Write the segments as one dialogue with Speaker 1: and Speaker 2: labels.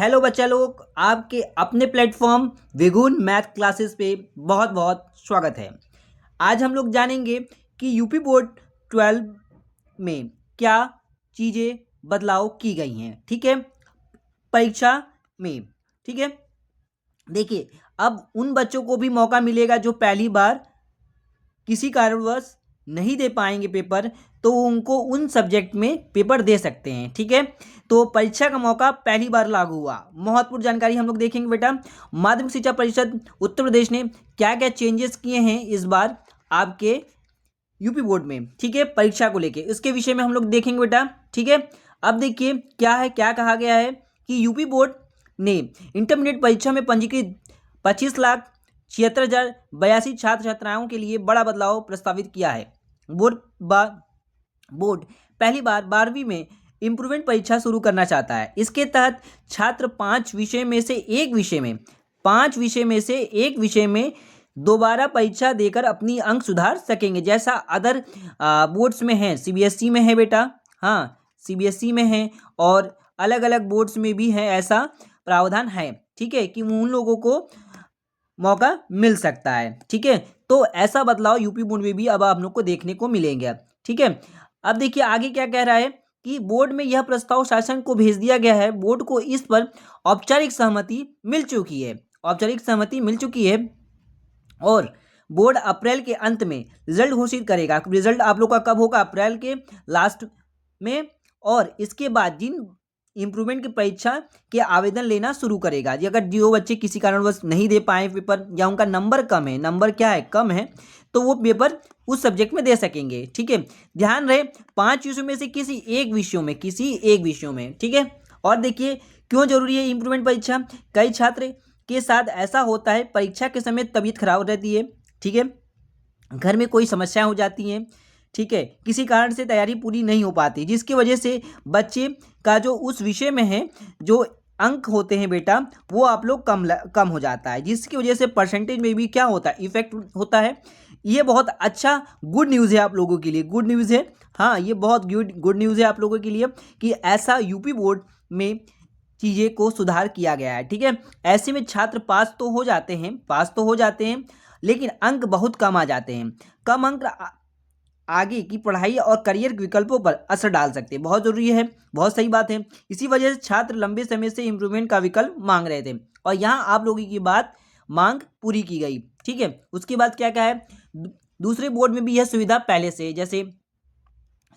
Speaker 1: Hello बच्चा लोग, आपके अपने प्लेटफॉर्म विगुन मैथ क्लासेस पे बहुत बहुत स्वागत है। आज हम लोग जानेंगे कि यूपी बोर्ड 12 में क्या चीज़ें बदलाव की गई हैं। ठीक है, परीक्षा में। ठीक है, देखिए अब उन बच्चों को भी मौका मिलेगा जो पहली बार किसी कारणवश नहीं दे पाएंगे पेपर, तो उनको उन सब्जेक्ट में पेपर दे सकते हैं। ठीक है, तो परीक्षा का मौका पहली बार लागू हुआ। महत्वपूर्ण जानकारी हम लोग देखेंगे बेटा। माध्यमिक शिक्षा परिषद उत्तर प्रदेश ने क्या क्या चेंजेस किए हैं इस बार आपके यूपी बोर्ड में, ठीक है, परीक्षा को लेके, इसके विषय में हम लोग देखेंगे बेटा। ठीक है, अब देखिए क्या है, क्या कहा गया है कि यूपी बोर्ड ने इंटरमीडिएट परीक्षा में पंजीकृत 25,76,082 छात्र छात्राओं के लिए बड़ा बदलाव प्रस्तावित किया है। बोर्ड पहली बार 12वीं में इम्प्रूवमेंट परीक्षा शुरू करना चाहता है। इसके तहत छात्र 5 विषय में से एक विषय में दोबारा परीक्षा देकर अपनी अंक सुधार सकेंगे, जैसा अदर बोर्ड्स में है। सीबीएसई में है बेटा, हाँ सीबीएसई में है, और अलग अलग बोर्ड्स में भी है, ऐसा प्रावधान है। ठीक है, कि उन लोगों को मौका मिल सकता है। ठीक है, तो ऐसा बदलाव यूपी बोर्ड में भी अब आप लोग को देखने को मिलेंगे। ठीक है, अब देखिए आगे क्या कह रहा है कि बोर्ड में यह प्रस्ताव शासन को भेज दिया गया है। बोर्ड को इस पर औपचारिक सहमति मिल चुकी है और बोर्ड अप्रैल के अंत में रिजल्ट घोषित करेगा। रिजल्ट आप लोग का कब होगा? अप्रैल के लास्ट में, और इसके बाद जिन इम्प्रूवमेंट की परीक्षा के आवेदन लेना शुरू करेगा। अगर जो बच्चे किसी कारणवश नहीं दे पाए पेपर, या उनका नंबर कम है, कम है, तो वो पेपर उस सब्जेक्ट में दे सकेंगे। ठीक है, ध्यान रहे 5 विषयों में से किसी एक विषयों में। ठीक है, और देखिए क्यों जरूरी है इम्प्रूवमेंट परीक्षा। कई छात्र के साथ ऐसा होता है, परीक्षा के समय तबीयत खराब रहती है, ठीक है, घर में कोई समस्या हो जाती है, ठीक है, किसी कारण से तैयारी पूरी नहीं हो पाती, जिसकी वजह से बच्चे का जो उस विषय में है जो अंक होते हैं बेटा, वो आप लोग कम हो जाता है, जिसकी वजह से परसेंटेज में भी क्या होता है, इफेक्ट होता है। ये बहुत अच्छा गुड न्यूज़ है आप लोगों के लिए, गुड न्यूज़ है। हाँ, ये बहुत गुड न्यूज़ है आप लोगों के लिए कि ऐसा यूपी बोर्ड में चीज़ें को सुधार किया गया है। ठीक है, ऐसे में छात्र पास तो हो जाते हैं, लेकिन अंक बहुत कम आ जाते हैं। कम अंक आगे की पढ़ाई और करियर विकल्पों पर असर डाल सकते हैं। बहुत जरूरी है, बहुत सही बात है। इसी वजह से छात्र लंबे समय से इम्प्रूवमेंट का विकल्प मांग रहे थे, और यहाँ आप लोगों की बात मांग पूरी की गई। ठीक है, उसके बाद क्या क्या है, दूसरे बोर्ड में भी यह सुविधा पहले से, जैसे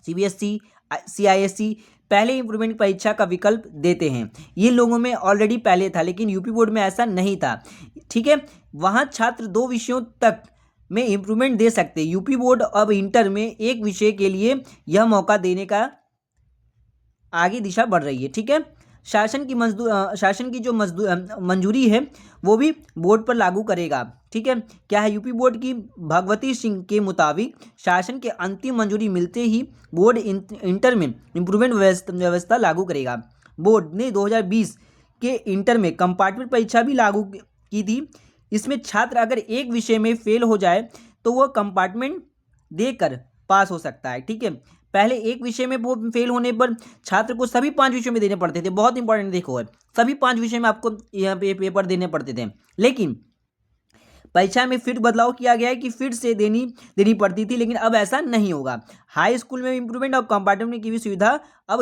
Speaker 1: सीबीएसई, सीआईएसई पहले इम्प्रूवमेंट परीक्षा का विकल्प देते हैं। ये लोगों में ऑलरेडी पहले था, लेकिन यूपी बोर्ड में ऐसा नहीं था। ठीक है, वहाँ छात्र 2 विषयों तक में इम्प्रूवमेंट दे सकते। यूपी बोर्ड अब इंटर में एक विषय के लिए यह मौका देने का आगे दिशा बढ़ रही है। ठीक है, शासन की जो मंजूरी है वो भी बोर्ड पर लागू करेगा। ठीक है, क्या है, यूपी बोर्ड की भगवती सिंह के मुताबिक शासन के अंतिम मंजूरी मिलते ही बोर्ड इंटर में इम्प्रूवमेंट व्यवस्था लागू करेगा। बोर्ड ने 2020 के इंटर में कंपार्टमेंट परीक्षा भी लागू की थी। इसमें छात्र अगर एक विषय में फेल हो जाए तो वह कंपार्टमेंट देकर पास हो सकता है। ठीक है, पहले एक विषय में वो फेल होने पर छात्र को सभी 5 विषयों में देने पड़ते थे। बहुत इंपॉर्टेंट देखो है, सभी 5 विषय में आपको यहाँ पे पेपर देने पड़ते थे, लेकिन परीक्षा में फिर बदलाव किया गया है कि फिर से देनी पड़ती थी, लेकिन अब ऐसा नहीं होगा। हाई स्कूल में इम्प्रूवमेंट और कंपार्टमेंट की भी सुविधा अब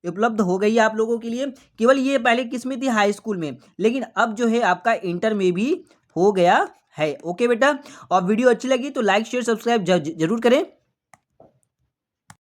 Speaker 1: उपलब्ध हो गई है आप लोगों के लिए। केवल ये पहले किस में थी, हाई स्कूल में, लेकिन अब जो है आपका इंटर में भी हो गया है। ओके बेटा, और वीडियो अच्छी लगी तो लाइक शेयर सब्सक्राइब जरूर करें।